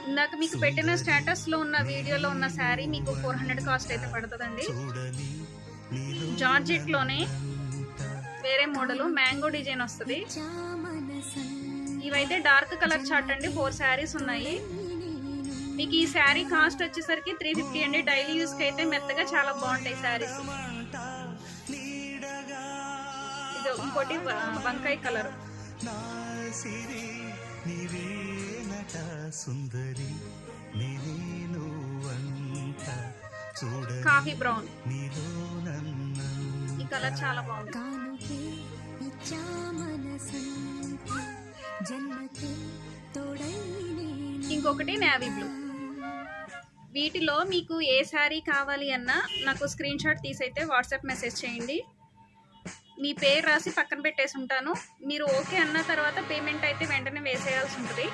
ఇందాక మీకు పెట్టిన స్టేటస్లో ఉన్న వీడియోలో ఉన్న శారీ మీకు 400 కాస్ట్ అయితే పడుతుందండి. జార్జెట్లోనే వేరే మోడలు మ్యాంగో డిజైన్ వస్తుంది. ఇవైతే డార్క్ కలర్ చార్ట్ అండి. 4 శారీస్ ఉన్నాయి. మీకు ఈ శారీ కాస్ట్ వచ్చేసరికి 350 అండి. డైలీ యూస్కి అయితే మెత్తగా చాలా బాగుంటాయి శారీస్. ఇది ఇంకోటి వంకాయ కలర్, కాఫీ బ్రౌన్. ఈ కలర్ చాలా బాగుంది. ఇంకొకటి నేవీ బ్లూ. వీటిలో మీకు ఏ శారీ కావాలి అన్నా నాకు స్క్రీన్ షాట్ తీసైతే వాట్సాప్ మెసేజ్ చేయండి. మీ పేరు రాసి పక్కన పెట్టేసి ఉంటాను. మీరు ఓకే అన్న తర్వాత పేమెంట్ అయితే వెంటనే వేసేయాల్సి ఉంటుంది.